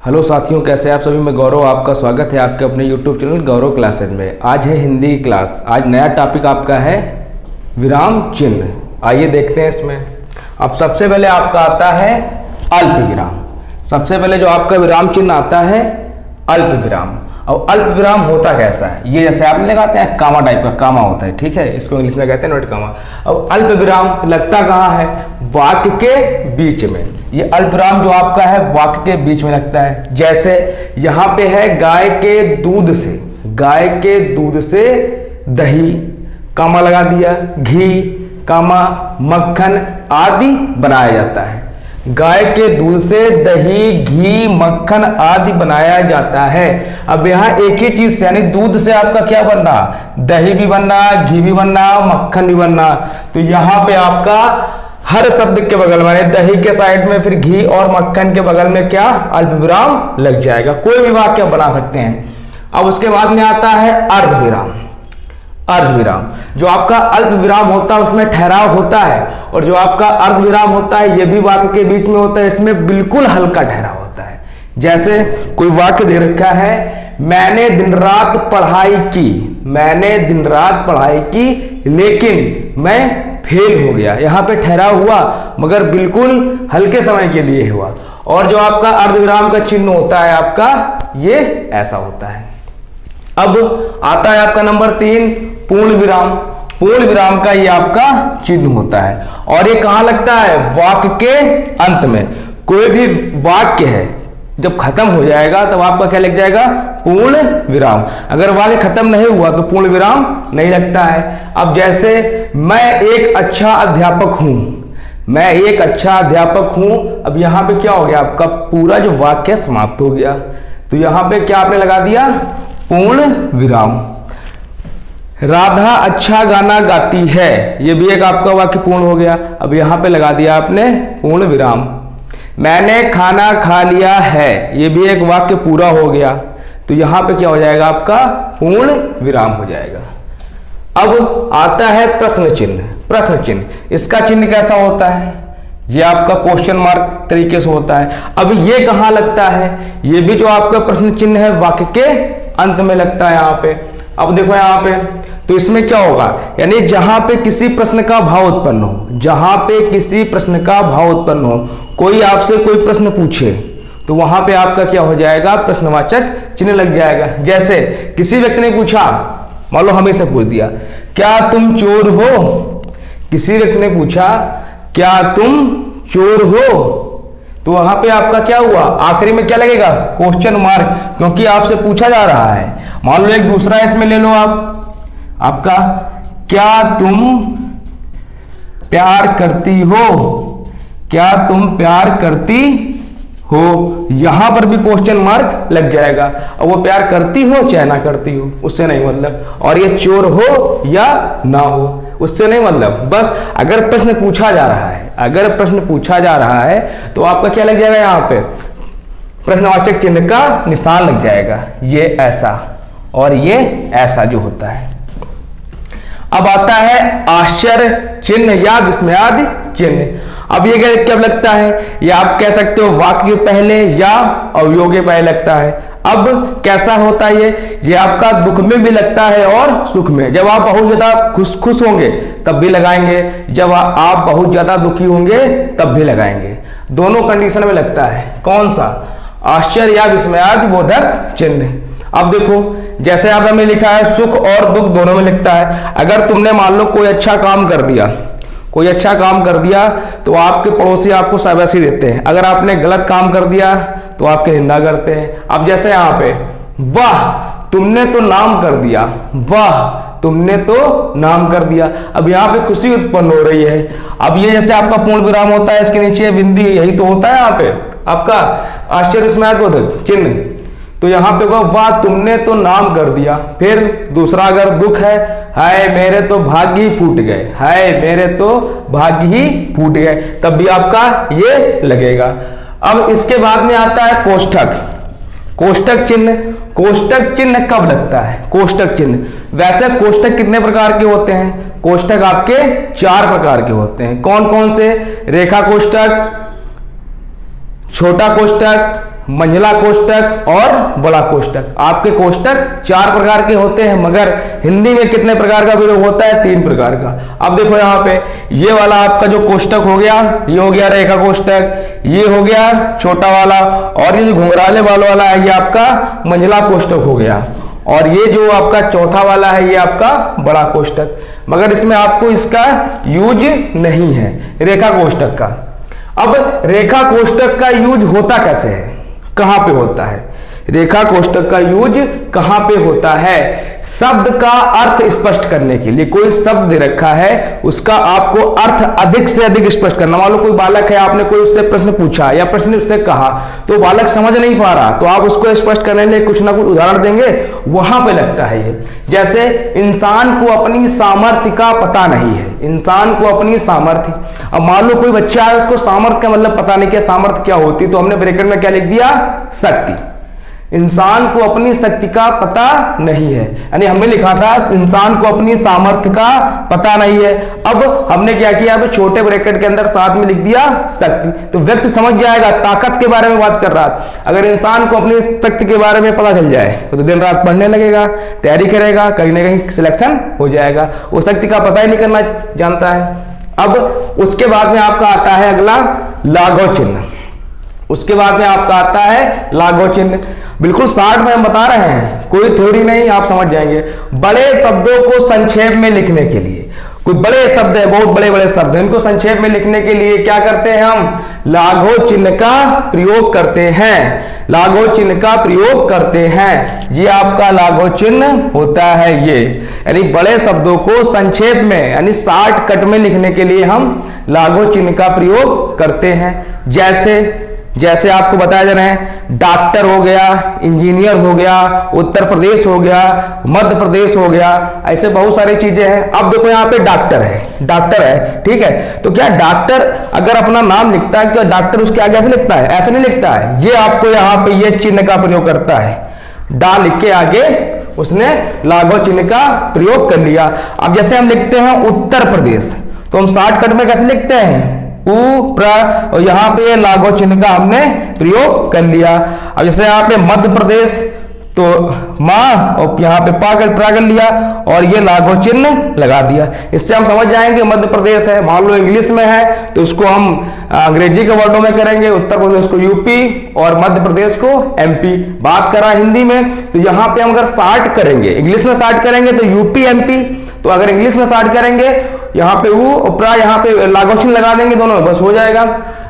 Hello साथियों, कैसे हैं आप सभी। मैं गौरव, आपका स्वागत है आपके अपने YouTube चैनल गौरव क्लासेज में। आज है हिंदी क्लास। आज नया टॉपिक आपका है विराम चिन्ह। आइए देखते हैं इसमें। अब सबसे पहले आपका आता है अल्प विराम। सबसे पहले जो आपका विराम चिन्ह आता है अल्प विराम। और अल्प विराम होता कैसा है, ये जैसे आपने लगाते हैं कामा टाइप का कामा होता है, ठीक है, इसको इंग्लिश में कहते हैं नोट कामा। अब अल्प विराम लगता कहाँ है? वाक्य के बीच में। ये अल्प विराम जो आपका है वाक्य के बीच में लगता है। जैसे यहाँ पे है गाय के दूध से दही, कामा लगा दिया, घी, कामा, मक्खन आदि बनाया जाता है। गाय के दूध से दही, घी, मक्खन आदि बनाया जाता है। अब यहाँ एक ही चीज से, यानी दूध से आपका क्या बन रहा? दही भी बन रहा, घी भी बन रहा, मक्खन भी बन रहा। तो यहाँ पे आपका हर शब्द के बगल में, दही के साइड में फिर घी और मक्खन के बगल में क्या अल्प विराम लग जाएगा। कोई भी वाक्य बना सकते हैं। अब उसके बाद में आता है अर्धविराम। अर्धविराम जो आपका अल्प विराम होता है उसमें ठहराव होता है, और जो आपका अर्धविराम होता है ये भी वाक्य के बीच में होता है, इसमें बिल्कुल हल्का ठहराव होता है। जैसे कोई वाक्य दे रखा है, मैंने दिन रात पढ़ाई की लेकिन मैं फेल हो गया। यहाँ पे ठहराव हुआ मगर बिल्कुल हल्के समय के लिए हुआ। और जो आपका अर्धविराम का चिन्ह होता है आपका ये ऐसा होता है। अब आता है आपका नंबर 3 पूर्ण विराम। पूर्ण विराम का ये आपका चिन्ह होता है, और ये कहां लगता है? वाक्य के अंत में। कोई भी वाक्य है जब खत्म हो जाएगा तब आपका क्या लग जाएगा? पूर्ण विराम। अगर वाक्य खत्म नहीं हुआ तो पूर्ण विराम नहीं लगता है। अब जैसे मैं एक अच्छा अध्यापक हूं, अब यहां पे क्या हो गया? आपका पूरा जो वाक्य समाप्त हो गया। तो यहां पे क्या आपने लगा दिया? पूर्ण विराम। राधा अच्छा गाना गाती है, ये भी एक आपका वाक्य पूर्ण हो गया। अब यहां पे लगा दिया आपने पूर्ण विराम। मैंने खाना खा लिया है, ये भी एक वाक्य पूरा हो गया। तो यहां पे क्या हो जाएगा? आपका पूर्ण विराम हो जाएगा। अब आता है प्रश्न चिन्ह। प्रश्न चिन्ह, इसका चिन्ह कैसा होता है? ये आपका क्वेश्चन मार्क तरीके से होता है। अब ये कहां लगता है? ये भी जो आपका प्रश्न चिन्ह है वाक्य के अंत में लगता है यहाँ पे। अब देखो यहाँ पे, तो इसमें क्या होगा? यानी जहां पे किसी प्रश्न का भाव उत्पन्न हो, कोई आपसे कोई प्रश्न पूछे तो वहां पे आपका क्या हो जाएगा? प्रश्नवाचक चिन्ह लग जाएगा। जैसे किसी व्यक्ति ने पूछा, मान लो हमें से पूछ दिया, क्या तुम चोर हो? किसी व्यक्ति ने पूछा, क्या तुम चोर हो? तो वहां पे आपका क्या हुआ? आखिरी में क्या लगेगा? क्वेश्चन मार्क, क्योंकि आपसे पूछा जा रहा है। मान लो एक दूसरा इसमें ले लो आपका क्या तुम प्यार करती हो? क्या तुम प्यार करती हो? यहां पर भी क्वेश्चन मार्क लग जाएगा। और वो प्यार करती हो चाहे ना करती हो उससे नहीं मतलब, और ये चोर हो या ना हो उससे नहीं मतलब। बस अगर प्रश्न पूछा जा रहा है, तो आपका क्या लग जाएगा? यहाँ पे प्रश्नवाचक चिन्ह का निशान लग जाएगा। ये ऐसा और ये ऐसा जो होता है। अब आता है आश्चर्य चिन्ह या विस्मयादि चिन्ह। अब ये कब लगता है? ये आप कह सकते हो वाक्य के पहले या अवयव के पहले लगता है। अब कैसा होता है ये आपका दुख में भी लगता है और सुख में। जब आप बहुत ज्यादा खुश होंगे तब भी लगाएंगे, जब आप बहुत ज्यादा दुखी होंगे तब भी लगाएंगे। दोनों कंडीशन में लगता है। कौन सा? आश्चर्य या विस्मयादि बोधक चिन्ह। अब देखो, जैसे आप हमें लिखा है सुख और दुख दोनों में लिखता है। अगर तुमने मान लो कोई अच्छा काम कर दिया तो आपके पड़ोसी आपको शाबाशी देते हैं। अगर आपने गलत काम कर दिया तो आपकी निंदा करते हैं। अब जैसे यहाँ पे, वाह तुमने तो नाम कर दिया, अब यहाँ पे खुशी उत्पन्न हो रही है। अब ये जैसे आपका पूर्ण विराम होता है, इसके नीचे बिंदी, यही तो होता है यहाँ पे आपका आश्चर्य विस्मयादिबोधक चिन्ह। तो यहाँ पे वाह तुमने तो नाम कर दिया। फिर दूसरा अगर दुख है, हाय मेरे तो भाग्य ही फूट गए, तब भी आपका ये लगेगा। अब इसके बाद में आता है कोष्ठक चिन्ह। कोष्ठक चिन्ह कब लगता है? कोष्ठक चिन्ह, वैसे कोष्ठक कितने प्रकार के होते हैं? कोष्ठक आपके 4 प्रकार के होते हैं। कौन कौन से? रेखा कोष्ठक, छोटा कोष्ठक, मंझला कोष्ठक और बड़ा कोष्ठक। आपके कोष्ठक 4 प्रकार के होते हैं, मगर हिंदी में कितने प्रकार का प्रयोग होता है? 3 प्रकार का। अब देखो यहाँ पे ये वाला आपका जो कोष्ठक हो गया, ये हो गया रेखा कोष्ठक, ये हो गया छोटा वाला, और ये जो घुंघराले बाल वाला है ये आपका मंझला कोष्ठक हो गया, और ये जो आपका चौथा वाला है ये आपका बड़ा कोष्ठक। मगर इसमें आपको इसका यूज नहीं है, रेखा कोष्ठक का। अब रेखा कोष्ठक का यूज होता कैसे है, कहां पे होता है? रेखा कोष्ठक का यूज कहां पे होता है? शब्द का अर्थ स्पष्ट करने के लिए। कोई शब्द दे रखा है, उसका आपको अर्थ अधिक से अधिक स्पष्ट करना। मान लो कोई बालक है, आपने कोई उससे प्रश्न पूछा या प्रश्न उससे कहा, तो बालक समझ नहीं पा रहा, तो आप उसको स्पष्ट करने के लिए कुछ ना कुछ उदाहरण देंगे, वहां पे लगता है ये। जैसे इंसान को अपनी सामर्थ्य का पता नहीं है, इंसान को अपनी सामर्थ्य। अब मान लो कोई बच्चा है, उसको सामर्थ्य का मतलब पता नहीं, क्या सामर्थ्य क्या होती, तो हमने ब्रैकेट में क्या लिख दिया? शक्ति। इंसान को अपनी शक्ति का पता नहीं है, यानी हमने लिखा था इंसान को अपनी सामर्थ्य का पता नहीं है। अब हमने क्या किया? अब छोटे ब्रैकेट के अंदर साथ में लिख दिया शक्ति, तो व्यक्ति समझ जाएगा ताकत के बारे में बात कर रहा है। अगर इंसान को अपनी शक्ति के बारे में पता चल जाए तो दिन रात पढ़ने लगेगा, तैयारी करेगा, कहीं ना कहीं सिलेक्शन हो जाएगा। वो शक्ति का पता ही नहीं करना जानता है। अब उसके बाद में आपका आता है अगला लाघव चिन्ह। उसके बाद में आपका आता है लाघव चिन्ह। बिल्कुल शॉर्ट में हम बता रहे हैं, कोई थ्योरी नहीं, आप समझ जाएंगे। बड़े शब्दों को संक्षेप में लिखने के लिए, कोई बड़े शब्द है, बहुत बड़े बड़े शब्द हैं, इनको संक्षेप में लिखने के लिए क्या करते हैं? हम लाघव चिन्ह का प्रयोग करते हैं, लाघव चिन्ह का प्रयोग करते हैं। ये आपका लाघव चिन्ह होता है ये, यानी बड़े शब्दों को संक्षेप में यानी शॉर्टकट में लिखने के लिए हम लाघव चिन्ह का प्रयोग करते हैं। जैसे आपको बताया जा रहा है, डॉक्टर हो गया, इंजीनियर हो गया, उत्तर प्रदेश हो गया, मध्य प्रदेश हो गया, ऐसे बहुत सारी चीजें हैं। अब देखो यहाँ पे डॉक्टर है, ठीक है, तो क्या डॉक्टर अगर अपना नाम लिखता है, क्या डॉक्टर उसके आगे ऐसे लिखता है? ऐसे नहीं लिखता है। ये आपको यहाँ पे ये चिन्ह का प्रयोग करता है, डा लिख के आगे उसने लाघव चिन्ह का प्रयोग कर लिया। अब जैसे हम लिखते हैं उत्तर प्रदेश, तो हम शॉर्टकट में कैसे लिखते हैं? और यहाँ पे लाघव चिन्ह का हमने प्रयोग कर लिया। अब जैसे यहाँ पे मध्य प्रदेश, तो मां और यहाँ पे प्रागल लिया और ये लाघव चिन्ह लगा दिया। इससे हम समझ जाएंगे मध्य प्रदेश है। मान लो इंग्लिश में है तो उसको हम अंग्रेजी के वर्डों में करेंगे, उत्तर प्रदेश को यूपी और मध्य प्रदेश को एमपी। बात करा हिंदी में, तो यहाँ पे हम अगर शॉर्ट करेंगे, इंग्लिश में शॉर्ट करेंगे तो यूपी एमपी, तो अगर इंग्लिश में शॉर्ट करेंगे यहाँ पे उपरा, यहाँ पे लाघव चिन्ह लगा देंगे दोनों में, बस हो जाएगा।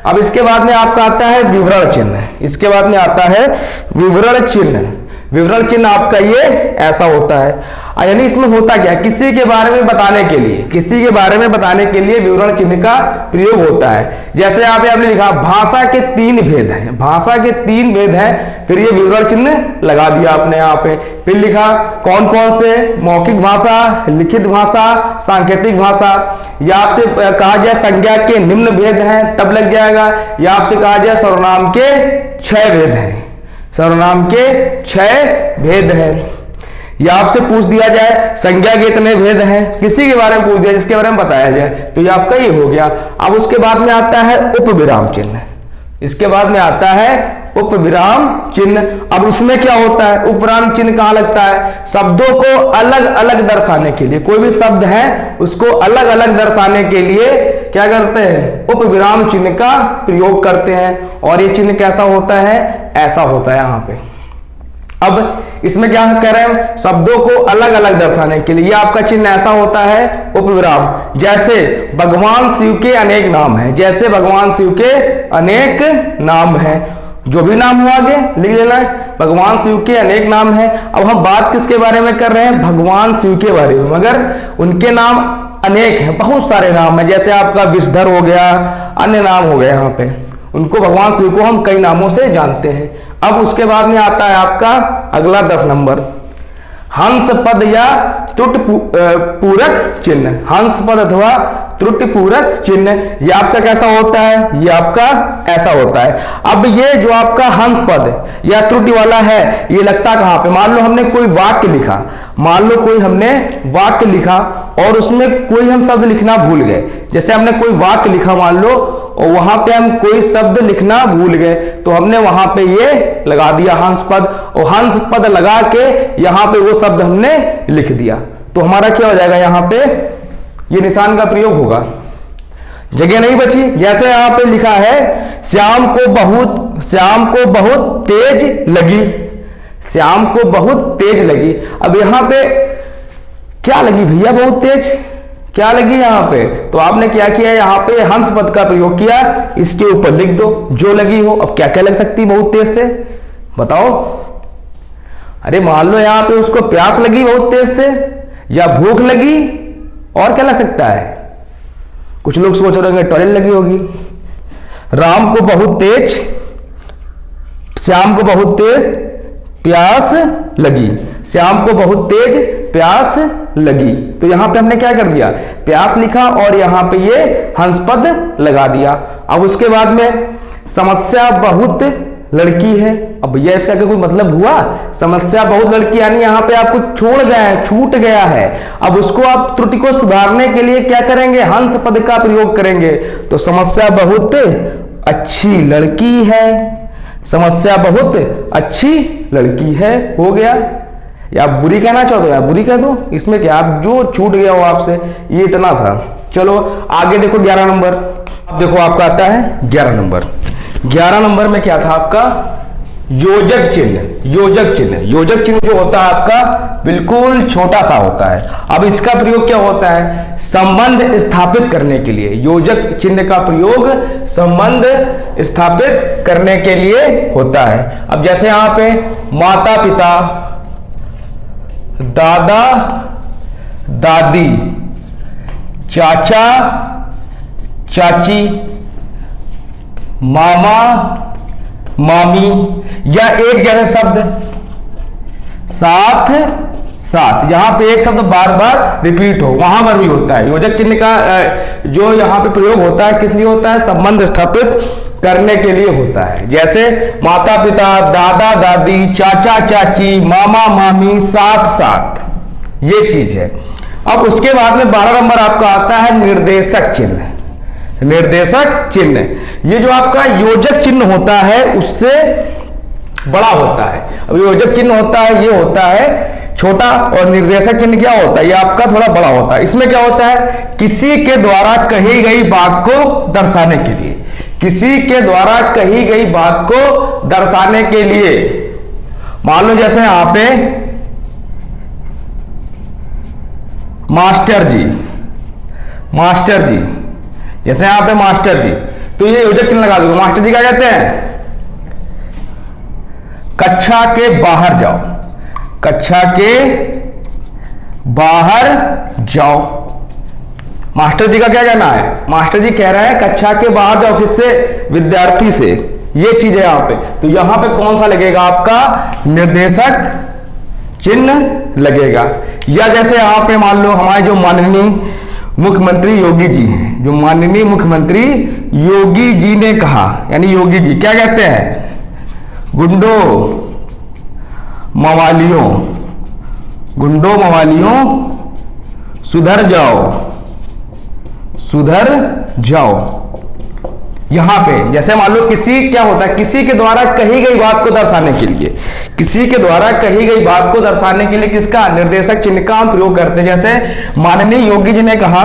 अब इसके बाद में आपका आता है विवरण चिन्ह। इसके बाद में आता है विवरण चिन्ह। विवरण चिन्ह आपका ये ऐसा होता है, यानी इसमें होता क्या? किसी के बारे में बताने के लिए, किसी के बारे में बताने के लिए विवरण चिन्ह का प्रयोग होता है। जैसे यहाँ पे आपने लिखा भाषा के 3 भेद हैं, भाषा के 3 भेद हैं, फिर ये विवरण चिन्ह लगा दिया आपने यहाँ पे। फिर लिखा कौन कौन से? मौखिक भाषा, लिखित भाषा, सांकेतिक भाषा। या आपसे कहा जाए संज्ञा के निम्न भेद हैं, तब लग जाएगा। या आपसे कहा जाए सर्वनाम के 6 भेद हैं, सर्वनाम के 6 भेद हैं। या आपसे पूछ दिया जाए संज्ञा के इतने भेद हैं, किसी के बारे में पूछ दिया जिसके बारे में बताया जाए, तो ये आपका ये हो गया। अब उसके बाद में आता है उपविराम चिन्ह। इसके बाद में आता है उपविराम चिन्ह। अब इसमें क्या होता है? उपविराम चिन्ह कहां लगता है? शब्दों को अलग अलग दर्शाने के लिए, कोई भी शब्द है उसको अलग अलग दर्शाने के लिए क्या करते हैं? उपविराम चिन्ह का प्रयोग करते हैं। और ये चिन्ह कैसा होता है? ऐसा होता है यहाँ पे। अब इसमें क्या कह रहे हैं? शब्दों को अलग अलग दर्शाने के लिए ये आपका चिन्ह ऐसा होता है उपविराम। जैसे भगवान शिव के अनेक नाम हैं, जैसे भगवान शिव के अनेक नाम हैं, जो भी नाम हो आगे लिख लेना है, भगवान शिव के अनेक नाम हैं। अब हम बात किसके बारे में कर रहे हैं? भगवान शिव के बारे में, मगर उनके नाम अनेक हैं, बहुत सारे नाम हैं। जैसे आपका विषधर हो गया, अन्य नाम हो गए, यहाँ पे उनको भगवान शिव को हम कई नामों से जानते हैं। अब उसके बाद में आता है आपका अगला 10 नंबर, हंस पद या त्रुटि पूरक चिन्ह। हंस पद अथवा त्रुटि पूरक चिन्ह ये आपका कैसा होता है? ये आपका ऐसा होता है। अब ये जो आपका हंस पद या त्रुटि वाला है, ये लगता कहां पे? मान लो हमने कोई वाक्य लिखा, मान लो कोई हमने वाक्य लिखा और उसमें कोई हम शब्द लिखना भूल गए। जैसे हमने कोई वाक्य लिखा मान लो, और वहां पे हम कोई शब्द लिखना भूल गए तो हमने वहां पे ये लगा दिया हंस पद, और हंस पद लगा के यहां पे वो शब्द हमने लिख दिया। तो हमारा क्या हो जाएगा, यहां पे ये निशान का प्रयोग होगा, जगह नहीं बची। जैसे यहां पे लिखा है श्याम को बहुत तेज लगी, श्याम को बहुत तेज लगी। अब यहां पे क्या लगी भैया, बहुत तेज क्या लगी यहां पे, तो आपने क्या किया, यहां पे हंस पद का प्रयोग किया, इसके ऊपर लिख दो जो लगी हो। अब क्या क्या लग सकती बहुत तेज से, बताओ। अरे मान लो यहां पे उसको प्यास लगी बहुत तेज से, या भूख लगी, और क्या लग सकता है। कुछ लोग सोच रहे होंगे टॉयलेट लगी होगी। राम को बहुत तेज, श्याम को बहुत तेज प्यास लगी, श्याम को बहुत तेज प्यास लगी। तो यहां पे हमने क्या कर दिया, प्यास लिखा और यहां पे ये हंस पद लगा दिया। अब उसके बाद में समस्या बहुत लड़की है। अब भैया इसका कोई मतलब हुआ, समस्या बहुत लड़की यानी यहां पे आपको छोड़ गया है, छूट गया है। अब उसको आप त्रुटि को सुधारने के लिए क्या करेंगे, हंस पद का प्रयोग करेंगे। तो समस्या बहुत अच्छी लड़की है, समस्या बहुत अच्छी लड़की है, हो गया। या आप बुरी कहना चाहते हो, या बुरी कह दो, इसमें क्या, आप जो छूट गया हो आपसे ये इतना था। चलो आगे देखो 11 नंबर। अब देखो आपका आता है 11 नंबर। 11 नंबर में क्या था आपका, योजक चिन्ह। योजक चिन्ह, योजक चिन्ह जो होता है आपका बिल्कुल छोटा सा होता है। अब इसका प्रयोग क्या होता है, संबंध स्थापित करने के लिए। योजक चिन्ह का प्रयोग संबंध स्थापित करने के लिए होता है। अब जैसे यहां पे माता पिता, दादा दादी, चाचा चाची, मामा मामी, या एक जैसे शब्द साथ साथ, यहां पे एक शब्द बार बार रिपीट हो, वहां पर भी होता है। योजक चिन्ह का जो यहां पे प्रयोग होता है किस लिए होता है, संबंध स्थापित करने के लिए होता है। जैसे माता पिता, दादा दादी, चाचा चाची, मामा मामी, साथ साथ, ये चीज है। अब उसके बाद में 12 नंबर आपका आता है निर्देशक चिन्ह। निर्देशक चिन्ह, ये जो आपका योजक चिन्ह होता है उससे बड़ा होता है। अब योजक चिन्ह होता है ये होता है छोटा, और निर्देशक चिन्ह क्या होता है, ये आपका थोड़ा बड़ा होता है। इसमें क्या होता है, किसी के द्वारा कही गई बात को दर्शाने के लिए, किसी के द्वारा कही गई बात को दर्शाने के लिए। मान लो जैसे यहां पे मास्टर जी, मास्टर जी, जैसे यहां पे मास्टर जी, तो ये योजक चिन्ह लगा दो। मास्टर जी क्या कहते हैं, कक्षा के बाहर जाओ, कक्षा के बाहर जाओ। मास्टर जी का क्या कहना है, मास्टर जी कह रहे हैं कक्षा के बाहर जाओ, किससे, विद्यार्थी से। ये चीज है यहां पे। तो यहां पे कौन सा लगेगा आपका, निर्देशक चिन्ह लगेगा। या जैसे यहां पे मान लो हमारे जो माननीय मुख्यमंत्री योगी जी हैं, जो माननीय मुख्यमंत्री योगी जी ने कहा, यानी योगी जी क्या कहते हैं, गुंडों मवालियों, गुंडों मवालियों सुधर जाओ, सुधर जाओ। यहां पे जैसे मान लो किसी क्या होता है, किसी के द्वारा कही गई बात को दर्शाने के लिए, किसी के द्वारा कही गई बात को दर्शाने के लिए किसका, निर्देशक चिन्ह का हम प्रयोग करते हैं। जैसे माननीय योगी जी ने कहा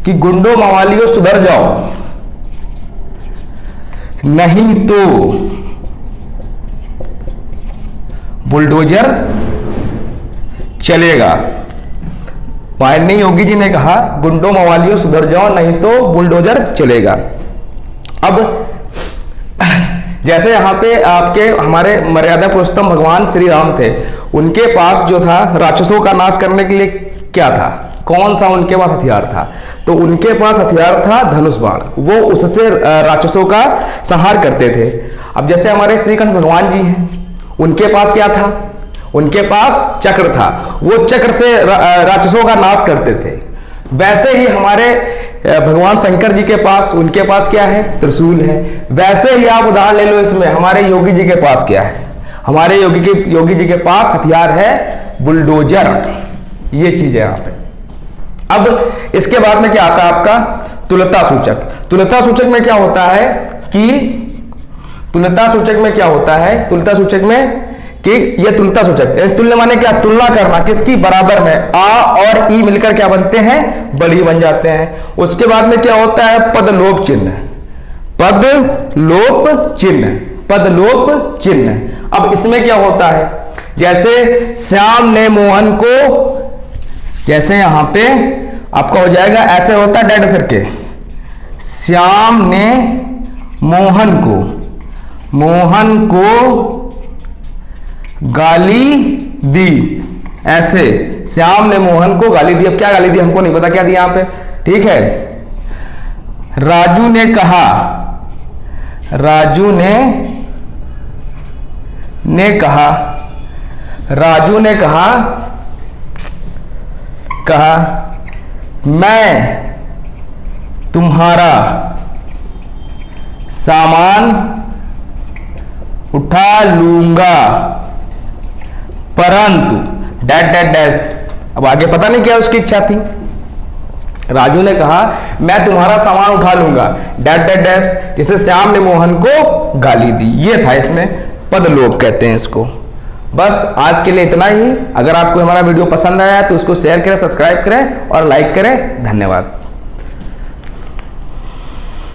कि गुंडों मवालियों सुधर जाओ, नहीं तो बुलडोजर चलेगा। माननीय योगी जी ने कहा गुंडों मवालियों सुधर जाओ, नहीं तो बुलडोजर चलेगा। अब जैसे यहाँ पे आपके हमारे मर्यादा पुरुषोत्तम भगवान श्री राम थे, उनके पास जो था राक्षसों का नाश करने के लिए क्या था, कौन सा उनके पास हथियार था, तो उनके पास हथियार था धनुष बाण। वो उससे राक्षसों का संहार करते थे। अब जैसे हमारे श्री कृष्ण भगवान जी हैं, उनके पास क्या था, उनके पास चक्र था, वो चक्र से राक्षसों का नाश करते थे। वैसे ही हमारे भगवान शंकर जी के पास, उनके पास क्या है, त्रिशूल है। वैसे ही आप उदाहरण ले लो इसमें, हमारे योगी जी के पास क्या है, हमारे योगी जी के पास हथियार है बुलडोजर। ये चीज है यहाँ पे। अब इसके बाद में क्या आता है आपका तुल्यता सूचक। तुल्यता सूचक में क्या होता है कि तुल्यता सूचक में क्या होता है, तुल्यता सूचक में कि ये तुल्यता सूचक, तुल्य माने क्या, तुलना करना, किसकी, बराबर में। आ और ई मिलकर क्या बनते हैं, बड़ी बन जाते हैं। उसके बाद में क्या होता है, पदलोप चिन्ह। पदलोप चिन्ह, पदलोप चिन्ह। अब इसमें क्या होता है, जैसे श्याम ने मोहन को, जैसे यहां पे आपका हो जाएगा, ऐसे होता है डैड सर के, श्याम ने मोहन को गाली दी, ऐसे श्याम ने मोहन को गाली दी। अब क्या गाली दी हमको नहीं पता, क्या दिया यहां पे, ठीक है। राजू ने कहा, राजू ने कहा मैं तुम्हारा सामान उठा लूंगा परंतु डैश डैश डैश। अब आगे पता नहीं क्या उसकी इच्छा थी। राजू ने कहा मैं तुम्हारा सामान उठा लूंगा डैश डैश डैश, जिसे श्याम ने मोहन को गाली दी। ये था, इसमें पदलोप कहते हैं इसको। बस आज के लिए इतना ही। अगर आपको हमारा वीडियो पसंद आया तो उसको शेयर करें, सब्सक्राइब करें और लाइक करें। धन्यवाद।